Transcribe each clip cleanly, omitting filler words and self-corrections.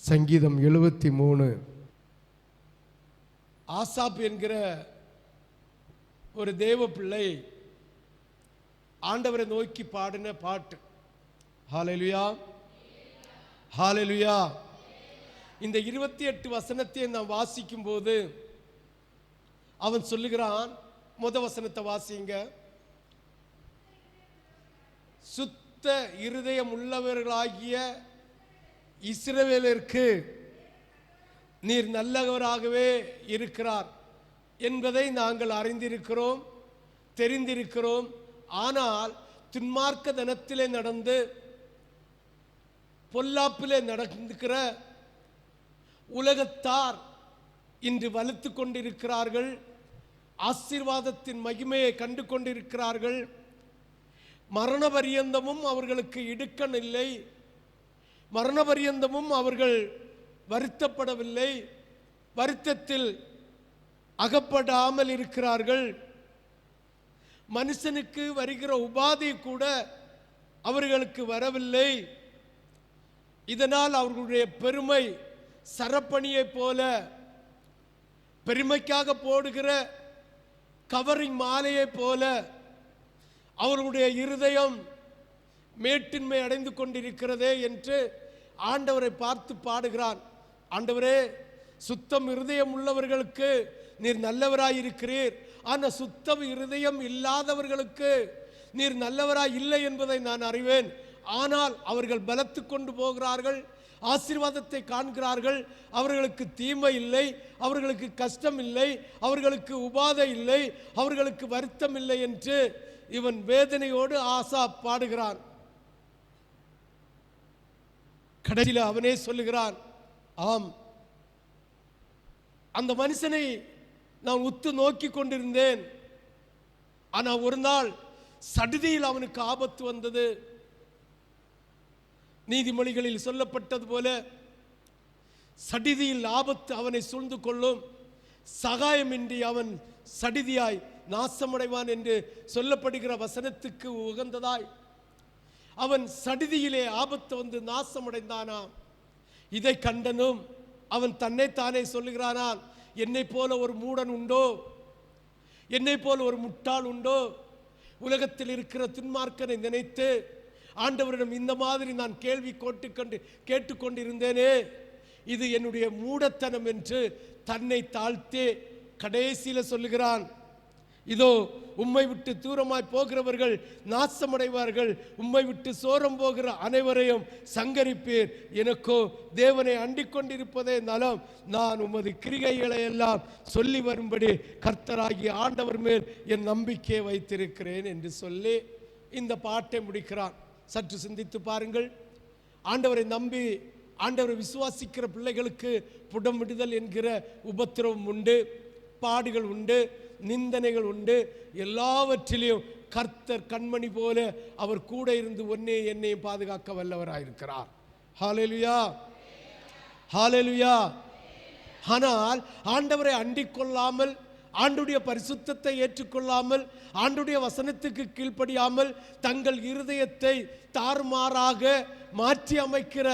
சங்கீதம் 73. ஆசாப் என்கிற ஒரு தேவ பிள்ளை ஆண்டவரை நோக்கி பாடின பாட்டு. ஹல்லேலூயா, ஹல்லேலூயா. இந்த 28 வசனத்தை நாம் வாசிக்கும் போது அவன் சொல்லுகிறான், வசனத்தை வாசிங்க. சுத்த இருதயம் உள்ளவர்களாகிய இஸ்ரவேலருக்கு நீர் நல்லவராகவே இருக்கிறார் என்பதை நாங்கள் அறிந்திருக்கிறோம், தெரிந்திருக்கிறோம். ஆனால் துன்மார்க்க தனத்திலே நடந்து பொல்லாப்பிலே நடக்கிற உலகத்தார் இன்று வலுத்து கொண்டிருக்கிறார்கள். ஆசீர்வாதத்தின் மகிமையை கண்டு கொண்டிருக்கிறார்கள். மரண பரியந்தமும் அவர்களுக்கு இடுக்கண் இல்லை, மரண பரியந்தமும் அவர்கள் வருத்தப்படவில்லை, வருத்தத்தில் அகப்படாமல் இருக்கிறார்கள். மனுஷனுக்கு வருகிற உபாதை கூட அவர்களுக்கு வரவில்லை. இதனால் அவர்களுடைய பெருமை சரப்பணியை போல, பெருமைக்காக போடுகிற கவரிங் மாலையை போல அவர்களுடைய இருதயம் மேட்டின்மை அடைந்து கொண்டிருக்கிறதே என்று ஆண்டவரை பார்த்து பாடுகிறான். ஆண்டவரே, சுத்தம் இருதயம் உள்ளவர்களுக்கு நீர் நல்லவராயிருக்கிறீர், ஆனால் சுத்தம் இருதயம் இல்லாதவர்களுக்கு நீர் நல்லவராய் இல்லை என்பதை நான் அறிவேன். ஆனால் அவர்கள் பலத்து கொண்டு போகிறார்கள், ஆசீர்வாதத்தை காண்கிறார்கள். அவர்களுக்கு தீமை இல்லை, அவர்களுக்கு கஷ்டம் இல்லை, அவர்களுக்கு உபாதை இல்லை, அவர்களுக்கு வருத்தம் இல்லை என்று இவன் வேதனையோடு ஆசாப் பாடுகிறான். கடைசியில் அவனே சொல்லுகிறான், ஆம், அந்த மனுஷனை நான் உத்து நோக்கி கொண்டிருந்தேன். ஆனால் ஒரு நாள் சடுதியில் அவனுக்கு ஆபத்து வந்தது. நீதிமொழிகளில் சொல்லப்பட்டது போல சடிதியில் ஆபத்து அவனை சூழ்ந்து கொள்ளும், சகாயமின்றி அவன் சடிதியாய் நாசமடைவான் என்று சொல்லப்படுகிற வசனத்துக்கு உகந்ததாய் அவன் சடிதியிலே ஆபத்து வந்து நாசமடைந்தானாம். இதை கண்டனும் அவன் தன்னைத்தானே சொல்லுகிறானான், என்னை போல ஒரு மூடன் உண்டோ, என்னை போல ஒரு முட்டாள் உண்டோ? உலகத்தில் இருக்கிற துன்மார்க்கனை நினைத்து ஆண்டவரிடம் இந்த மாதிரி நான் கேள்வி கேட்டுக்கொண்டிருந்தேனே, இது என்னுடைய மூடத்தனம் என்று தன்னை தாழ்த்தே கடைசியில் சொல்லுகிறான், இதோ உம்மை விட்டு தூரமாய் போகிறவர்கள் நாசமடைவார்கள், உம்மை விட்டு சோரம் போகிற அனைவரையும் சங்கரிப்பீர். எனக்கோ தேவனை அண்டிக் கொண்டிருப்பதே நலம், நான் உமது கிரிகைகளை எல்லாம் சொல்லி வரும்படி கர்த்தராகிய ஆண்டவர் மேல் என் நம்பிக்கையை வைத்திருக்கிறேன் என்று சொல்லி இந்த பாட்டை முடிக்கிறான். சற்று சிந்தித்து பாருங்கள். ஆண்டவரை நம்பி ஆண்டவரை விசுவாசிக்கிற பிள்ளைகளுக்கு புடம் விடுதல் என்கிற உபத்திரவம் உண்டு, பாடுகள் உண்டு, நிந்தனைகள் உண்டு. எல்லாவற்றிலையும் கர்த்தர் கண்மணி போல அவர் கூட இருந்து ஒன்னே என்னையும் பாதுகாக்க வல்லவராயிருக்கிறார். ஹல்லேலூயா, ஹல்லேலூயா. ஆனால் ஆண்டவரை அண்டிக் கொள்ளாமல், ஆண்டுடைய பரிசுத்தத்தை ஏற்றுக்கொள்ளாமல், ஆண்டுடைய வசனத்துக்கு கீழ்ப்படியாமல் தங்கள் இருதயத்தை தாறுமாறாக மாற்றி அமைக்கிற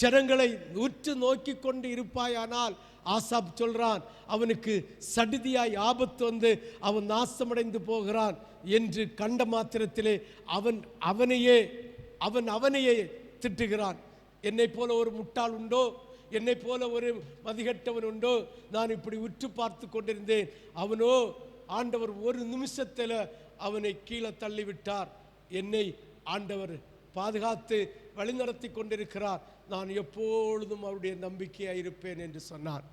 ஜனங்களை உற்று நோக்கி கொண்டு இருப்பாயானால், ஆசாப் சொல்றான், அவனுக்கு சடிதியாய் ஆபத்து வந்து அவன் நாசமடைந்து போகிறான் என்று கண்ட மாத்திரத்திலே அவன் அவனையே திட்டுகிறான். என்னை போல ஒரு முட்டாள் உண்டோ, என்னை போல ஒரு மதிகட்டவன் உண்டோ? நான் இப்படி உற்று பார்த்து கொண்டிருந்தேன். அவனோ ஆண்டவர் ஒரு நிமிஷத்தில் அவனை கீழே தள்ளிவிட்டார். என்னை ஆண்டவர் பாதுகாத்து வழிநடத்தி கொண்டிருக்கிறார், நான் எப்பொழுதும் அவருடைய நம்பிக்கையாக இருப்பேன் என்று சொன்னார்.